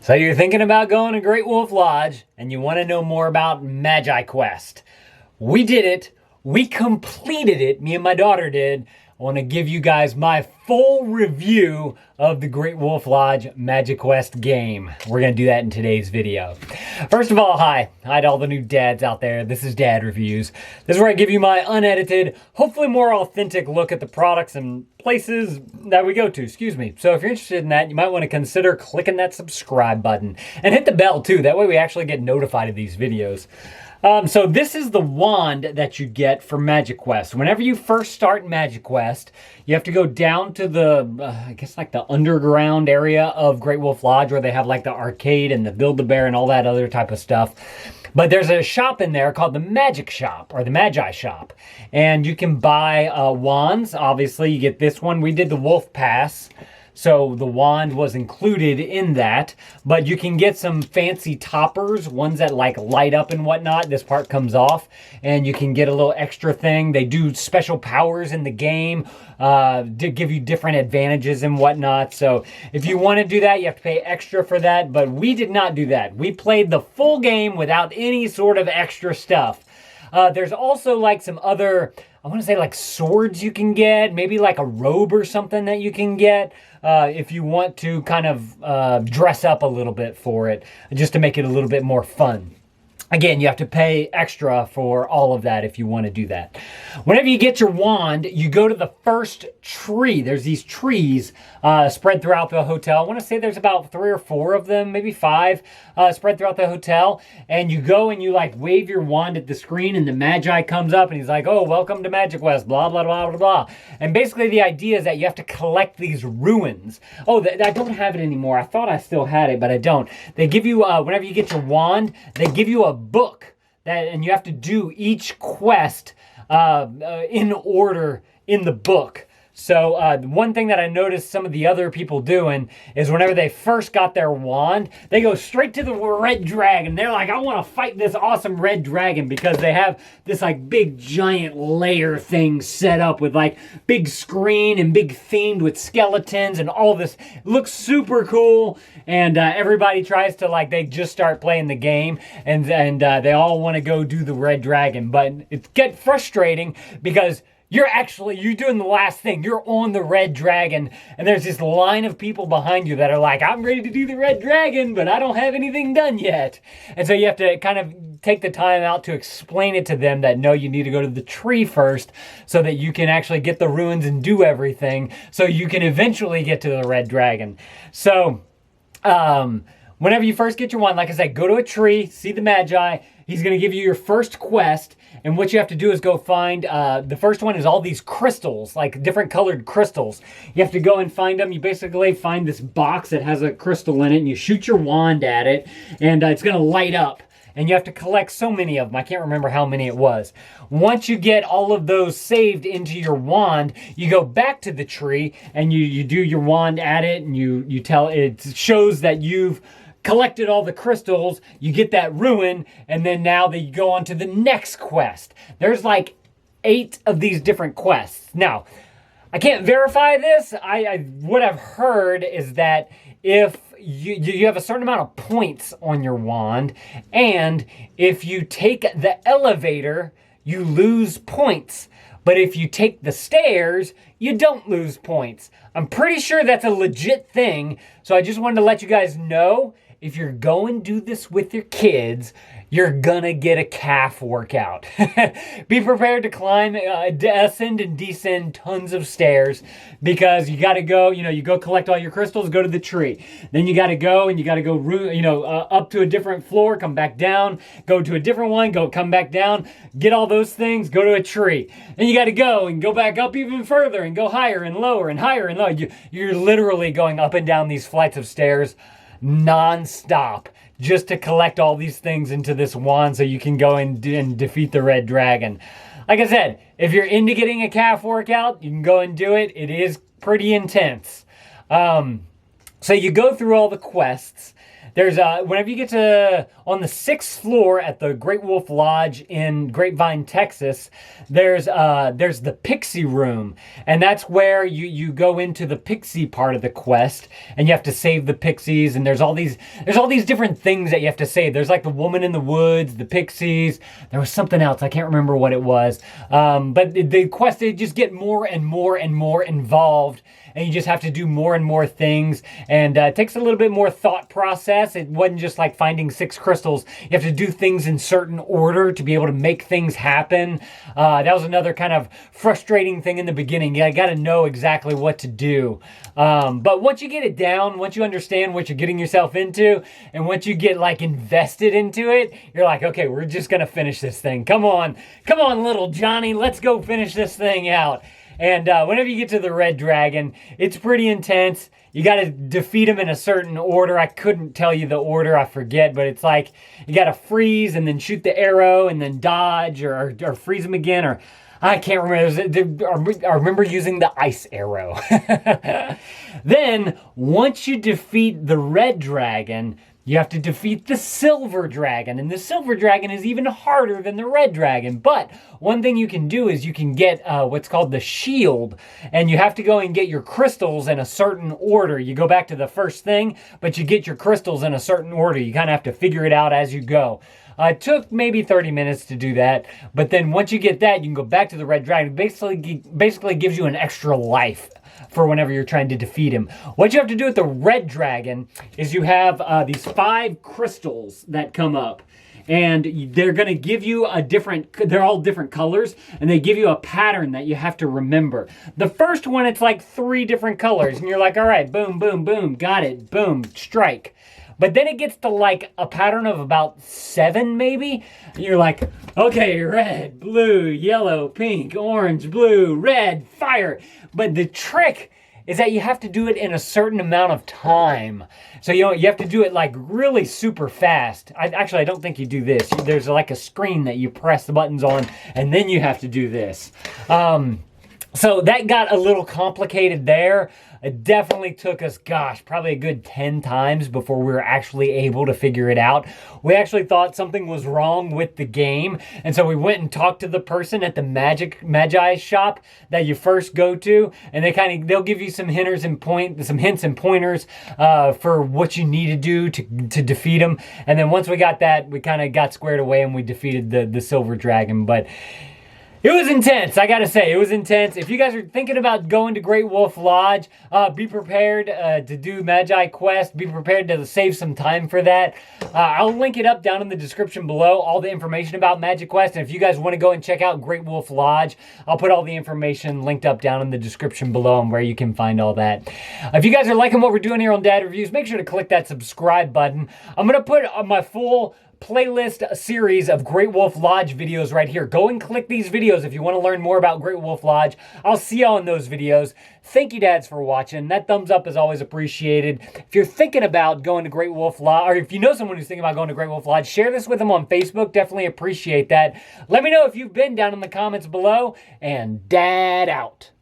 So you're thinking about going to Great Wolf Lodge and you want to know more about MagiQuest. We did it. We completed it. Me and my daughter did. I want to give you guys my full review of the Great Wolf Lodge MagiQuest game. We're going to do that in today's video. First of all, hi. Hi to all the new dads out there. This is Dad Reviews. This is where I give you my unedited, hopefully more authentic look at the products and places that we go to, So if you're interested in that, you might want to consider clicking that subscribe button and hit the bell too. That way we actually get notified of these videos. So this is the wand that you get for MagiQuest. Whenever you first start MagiQuest, you have to go down to the, I guess like the underground area of Great Wolf Lodge where they have like the arcade and the Build-A-Bear and all that other type of stuff. But there's a shop in there called the Magic Shop or the Magi Shop. And you can buy wands. Obviously, you get this one. We did the Wolf Pass. So the wand was included in that, but you can get some fancy toppers, ones that like light up and whatnot. This part comes off and you can get a little extra thing. They do special powers in the game to give you different advantages and whatnot. So if you want to do that, you have to pay extra for that, but we did not do that. We played the full game without any sort of extra stuff. There's also like some other, I want to say like swords you can get, maybe like a robe or something that you can get if you want to kind of dress up a little bit for it, just to make it a little bit more fun. Again, you have to pay extra for all of that if you want to do that. Whenever you get your wand, you go to the first tree. There's these trees spread throughout the hotel. I want to say there's about 3 or 4 of them, maybe 5 spread throughout the hotel. And you go and you like wave your wand at the screen and the Magi comes up and he's like, oh, welcome to MagiQuest, blah, blah, blah, blah, blah. And basically the idea is that you have to collect these ruins. Oh, I don't have it anymore. I thought I still had it, but I don't. They give you, whenever you get your wand, they give you a book and you have to do each quest in order in the book. So one thing that I noticed some of the other people doing is whenever they first got their wand, they go straight to the red dragon. They're like, I want to fight this awesome red dragon because they have this like big giant lair thing set up with like big screen and big themed with skeletons and all this. It looks super cool. And everybody tries to like, they just start playing the game and they all want to go do the red dragon. But it gets frustrating because you're doing the last thing. You're on the red dragon, and there's this line of people behind you that are like, I'm ready to do the red dragon, but I don't have anything done yet. And so you have to kind of take the time out to explain it to them that, no, you need to go to the tree first so that you can actually get the ruins and do everything so you can eventually get to the red dragon. So, whenever you first get your wand, like I said, go to a tree, see the Magi. He's going to give you your first quest. And what you have to do is go find, the first one is all these crystals, like different colored crystals. You have to go and find them. You basically find this box that has a crystal in it and you shoot your wand at it and it's going to light up. And you have to collect so many of them. I can't remember how many it was. Once you get all of those saved into your wand, you go back to the tree and you do your wand at it and you tell it shows that you've collected all the crystals, you get that ruin, and then now they go on to the next quest. There's like 8 of these different quests. Now, I can't verify this. What I've heard is that if you have a certain amount of points on your wand, and if you take the elevator, you lose points. But if you take the stairs, you don't lose points. I'm pretty sure that's a legit thing, so I just wanted to let you guys know, if you're going to do this with your kids, you're gonna get a calf workout. Be prepared to climb, ascend and descend tons of stairs because you gotta go, you go collect all your crystals, go to the tree. Then you gotta go and you gotta go, up to a different floor, come back down, go to a different one, come back down, get all those things, go to a tree. Then you gotta go and go back up even further and go higher and lower and higher and lower. You're literally going up and down these flights of stairs non-stop just to collect all these things into this wand so you can go and defeat the red dragon. Like I said, if you're into getting a calf workout, you can go and do it. It is pretty intense. So you go through all the quests. There's whenever you get to on the 6th floor at the Great Wolf Lodge in Grapevine, Texas, there's the Pixie Room, and that's where you go into the Pixie part of the quest, and you have to save the pixies. And there's all these different things that you have to save. There's like the woman in the woods, the pixies. There was something else, I can't remember what it was. But the quest, they just get more and more and more involved, and you just have to do more and more things, and it takes a little bit more thought process. It wasn't just like finding 6 crystals. You have to do things in certain order to be able to make things happen. That was another kind of frustrating thing in the beginning. You got to know exactly what to do. But once you get it down, once you understand what you're getting yourself into, and once you get like invested into it, you're like, okay, we're just going to finish this thing. Come on, little Johnny, let's go finish this thing out. And whenever you get to the red dragon, it's pretty intense. You got to defeat him in a certain order. I couldn't tell you the order, I forget, but it's like you got to freeze and then shoot the arrow and then dodge or freeze him again, or I can't remember. I remember using the ice arrow. Then, once you defeat the red dragon, you have to defeat the silver dragon, and the silver dragon is even harder than the red dragon. But one thing you can do is you can get what's called the shield, and you have to go and get your crystals in a certain order. You go back to the first thing, but you get your crystals in a certain order. You kind of have to figure it out as you go. It took maybe 30 minutes to do that, but then once you get that, you can go back to the red dragon. It basically gives you an extra life for whenever you're trying to defeat him. What you have to do with the red dragon is you have these 5 crystals that come up, and they're going to give you they're all different colors, and they give you a pattern that you have to remember. The first one, it's like 3 different colors, and you're like, all right, boom, boom, boom, got it, boom, strike. But then it gets to like a pattern of about 7 maybe. And you're like, okay, red, blue, yellow, pink, orange, blue, red, fire. But the trick is that you have to do it in a certain amount of time. So, you have to do it like really super fast. I don't think you do this. There's like a screen that you press the buttons on, and then you have to do this. So that got a little complicated there. It definitely took us, probably a good 10 times before we were actually able to figure it out. We actually thought something was wrong with the game, and so we went and talked to the person at the Magi shop that you first go to, and they'll give you some hints and pointers for what you need to do to defeat them. And then once we got that, we kind of got squared away and we defeated the silver dragon. But it was intense, I gotta say. It was intense. If you guys are thinking about going to Great Wolf Lodge, be prepared to do MagiQuest. Be prepared to save some time for that. I'll link it up down in the description below, all the information about MagiQuest. And if you guys want to go and check out Great Wolf Lodge, I'll put all the information linked up down in the description below on where you can find all that. If you guys are liking what we're doing here on Dad Reviews, make sure to click that subscribe button. I'm going to put my full playlist series of Great Wolf Lodge videos right here. Go and click these videos if you want to learn more about Great Wolf Lodge. I'll see y'all in those videos. Thank you, dads, for watching. That thumbs up is always appreciated. If you're thinking about going to Great Wolf Lodge, or if you know someone who's thinking about going to Great Wolf Lodge, share this with them on Facebook. Definitely appreciate that. Let me know if you've been down in the comments below, and Dad out.